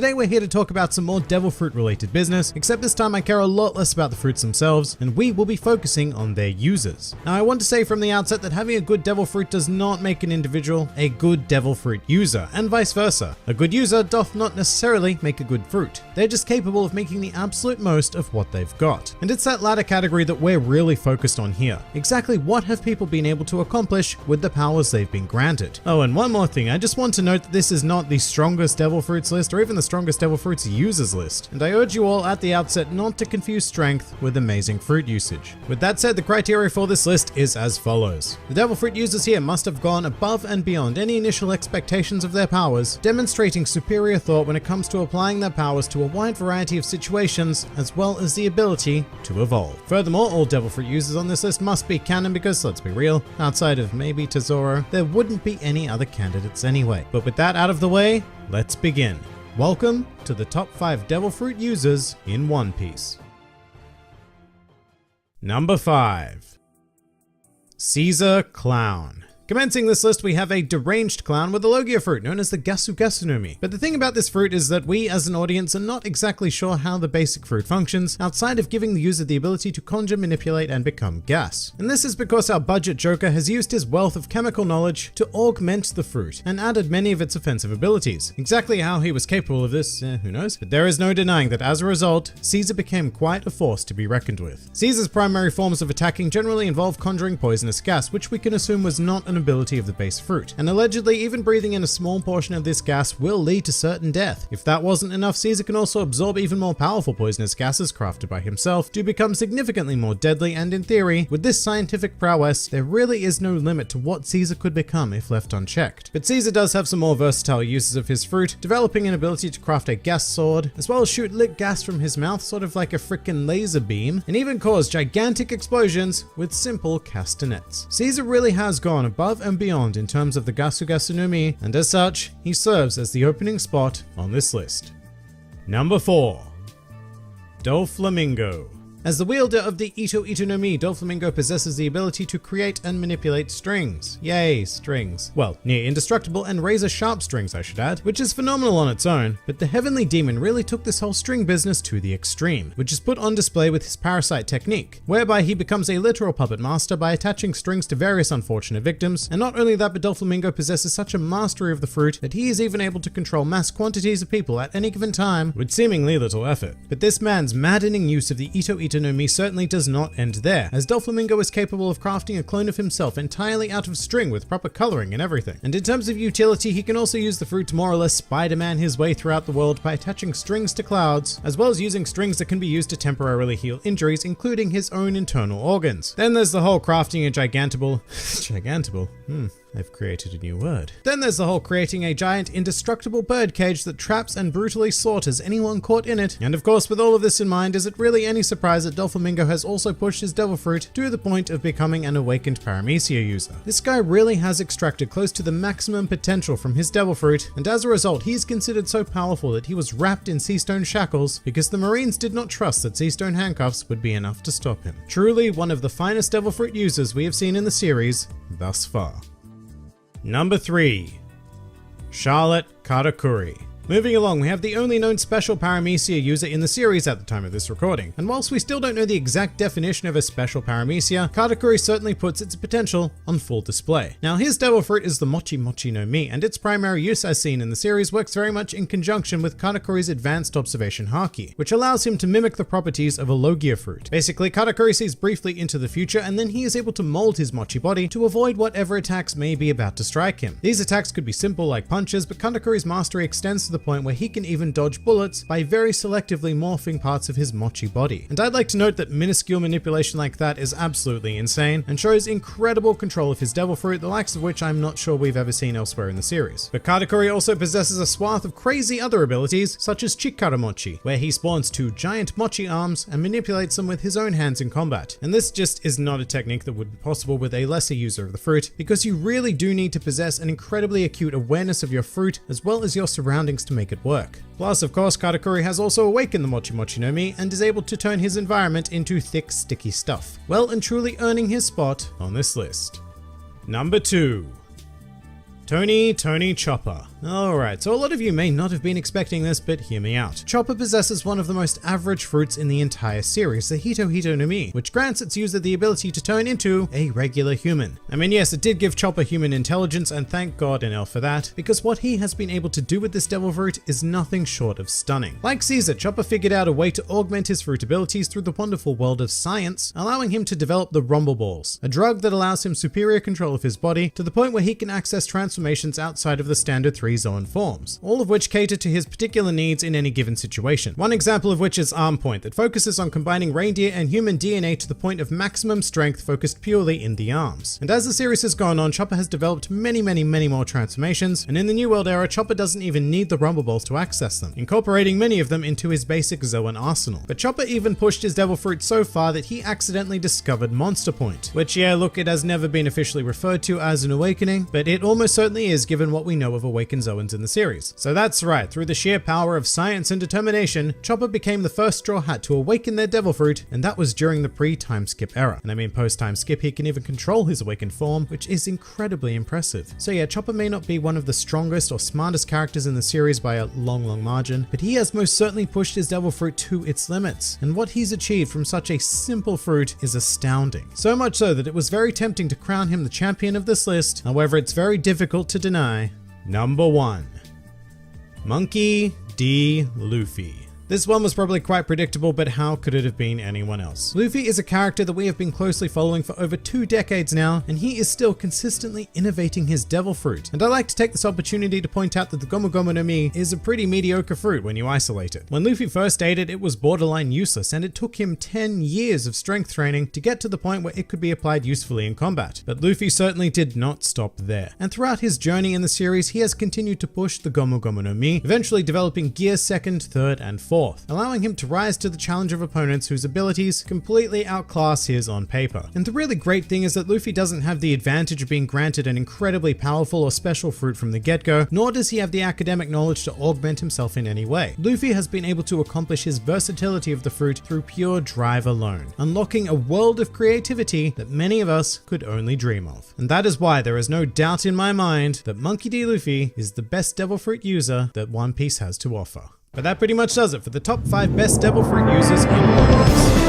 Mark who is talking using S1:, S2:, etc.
S1: Today we're here to talk about some more devil fruit related business, except this time I care a lot less about the fruits themselves, and we will be focusing on their users. Now I want to say from the outset that having a good devil fruit does not make an individual a good devil fruit user, and vice versa. A good user doth not necessarily make a good fruit. They're just capable of making the absolute most of what they've got. And it's that latter category that we're really focused on here. Exactly what have people been able to accomplish with the powers they've been granted? Oh, and one more thing, I just want to note that this is not the strongest devil fruits list or even the strongest devil fruits users list, and I urge you all at the outset not to confuse strength with amazing fruit usage. With that said, the criteria for this list is as follows. The devil fruit users here must have gone above and beyond any initial expectations of their powers, demonstrating superior thought when it comes to applying their powers to a wide variety of situations, as well as the ability to evolve. Furthermore, all devil fruit users on this list must be canon because, let's be real, outside of maybe Tesoro, there wouldn't be any other candidates anyway. But with that out of the way, let's begin. Welcome to the top 5 devil fruit users in One Piece. Number 5. Caesar Clown. Commencing this list, we have a deranged clown with a Logia fruit known as the Gasu Gasu no Mi. But the thing about this fruit is that we as an audience are not exactly sure how the basic fruit functions outside of giving the user the ability to conjure, manipulate, and become gas. And this is because our budget Joker has used his wealth of chemical knowledge to augment the fruit and added many of its offensive abilities. Exactly how he was capable of this, who knows? But there is no denying that as a result, Caesar became quite a force to be reckoned with. Caesar's primary forms of attacking generally involve conjuring poisonous gas, which we can assume was not an ability of the base fruit, and allegedly even breathing in a small portion of this gas will lead to certain death. If that wasn't enough, Caesar can also absorb even more powerful poisonous gases crafted by himself to become significantly more deadly, and in theory, with this scientific prowess, there really is no limit to what Caesar could become if left unchecked. But Caesar does have some more versatile uses of his fruit, developing an ability to craft a gas sword, as well as shoot lit gas from his mouth, sort of like a frickin' laser beam, and even cause gigantic explosions with simple castanets. Caesar really has gone above and beyond in terms of the Gasu Gasu no Mi, and as such, he serves as the opening spot on this list. Number 4. Doflamingo. As the wielder of the Ito Ito no Mi, Doflamingo possesses the ability to create and manipulate strings. Yay, strings. Well, near indestructible and razor sharp strings, I should add, which is phenomenal on its own, but the Heavenly Demon really took this whole string business to the extreme, which is put on display with his parasite technique, whereby he becomes a literal puppet master by attaching strings to various unfortunate victims, and not only that, but Doflamingo possesses such a mastery of the fruit that he is even able to control mass quantities of people at any given time with seemingly little effort. But this man's maddening use of the Ito Ito no Mi certainly does not end there, as Doflamingo is capable of crafting a clone of himself entirely out of string with proper coloring and everything. And in terms of utility, he can also use the fruit to more or less Spider-Man his way throughout the world by attaching strings to clouds, as well as using strings that can be used to temporarily heal injuries, including his own internal organs. Then there's the whole crafting a gigantable... I've created a new word. Then there's the whole creating a giant indestructible birdcage that traps and brutally slaughters anyone caught in it. And of course, with all of this in mind, is it really any surprise that Doflamingo has also pushed his devil fruit to the point of becoming an awakened Paramecia user? This guy really has extracted close to the maximum potential from his devil fruit, and as a result, he's considered so powerful that he was wrapped in sea stone shackles because the Marines did not trust that sea stone handcuffs would be enough to stop him. Truly one of the finest devil fruit users we have seen in the series thus far. Number 3. Charlotte Katakuri. Moving along, we have the only known special Paramecia user in the series at the time of this recording, and whilst we still don't know the exact definition of a special Paramecia, Katakuri certainly puts its potential on full display. Now his devil fruit is the Mochi Mochi no Mi, and its primary use as seen in the series works very much in conjunction with Katakuri's advanced observation Haki, which allows him to mimic the properties of a Logia fruit. Basically, Katakuri sees briefly into the future, and then he is able to mold his Mochi body to avoid whatever attacks may be about to strike him. These attacks could be simple like punches, but Katakuri's mastery extends to the point where he can even dodge bullets by very selectively morphing parts of his Mochi body. And I'd like to note that minuscule manipulation like that is absolutely insane and shows incredible control of his devil fruit, the likes of which I'm not sure we've ever seen elsewhere in the series. But Katakuri also possesses a swath of crazy other abilities, such as Chikara Mochi, where he spawns 2 giant Mochi arms and manipulates them with his own hands in combat. And this just is not a technique that would be possible with a lesser user of the fruit, because you really do need to possess an incredibly acute awareness of your fruit as well as your surroundings to make it work. Plus, of course, Katakuri has also awakened the Mochi Mochi no Mi and is able to turn his environment into thick, sticky stuff, well and truly earning his spot on this list. Number 2. Tony Chopper. Alright, so a lot of you may not have been expecting this, but hear me out. Chopper possesses one of the most average fruits in the entire series, the Hito Hito no Mi, which grants its user the ability to turn into a regular human. I mean, yes, it did give Chopper human intelligence, and thank God and L for that, because what he has been able to do with this devil fruit is nothing short of stunning. Like Caesar, Chopper figured out a way to augment his fruit abilities through the wonderful world of science, allowing him to develop the Rumble Balls, a drug that allows him superior control of his body to the point where he can access transformations outside of the standard 3 Zoan forms, all of which cater to his particular needs in any given situation. One example of which is Arm Point, that focuses on combining reindeer and human DNA to the point of maximum strength focused purely in the arms. And as the series has gone on, Chopper has developed many more transformations, and in the New World era, Chopper doesn't even need the Rumble Balls to access them, incorporating many of them into his basic Zoan arsenal. But Chopper even pushed his devil fruit so far that he accidentally discovered Monster Point, which, yeah, look, it has never been officially referred to as an awakening, but it almost certainly is given what we know of awakened Zoans in the series. So that's right, through the sheer power of science and determination, Chopper became the first Straw Hat to awaken their devil fruit, and that was during the pre-time skip era. And I mean, post-time skip, he can even control his awakened form, which is incredibly impressive. So yeah, Chopper may not be one of the strongest or smartest characters in the series by a long margin, but he has most certainly pushed his devil fruit to its limits, and what he's achieved from such a simple fruit is astounding. So much so that it was very tempting to crown him the champion of this list. However, it's very difficult to deny. Number 1. Monkey D. Luffy. This one was probably quite predictable, but how could it have been anyone else? Luffy is a character that we have been closely following for over 2 decades now, and he is still consistently innovating his devil fruit. And I like to take this opportunity to point out that the Gomu Gomu no Mi is a pretty mediocre fruit when you isolate it. When Luffy first ate it was borderline useless, and it took him 10 years of strength training to get to the point where it could be applied usefully in combat. But Luffy certainly did not stop there. And throughout his journey in the series, he has continued to push the Gomu Gomu no Mi, eventually developing Gear 2nd, 3rd, and 4th. Allowing him to rise to the challenge of opponents whose abilities completely outclass his on paper. And the really great thing is that Luffy doesn't have the advantage of being granted an incredibly powerful or special fruit from the get-go, nor does he have the academic knowledge to augment himself in any way. Luffy has been able to accomplish his versatility of the fruit through pure drive alone, unlocking a world of creativity that many of us could only dream of. And that is why there is no doubt in my mind that Monkey D. Luffy is the best devil fruit user that One Piece has to offer. But that pretty much does it for the top 5 best devil fruit users in One Piece.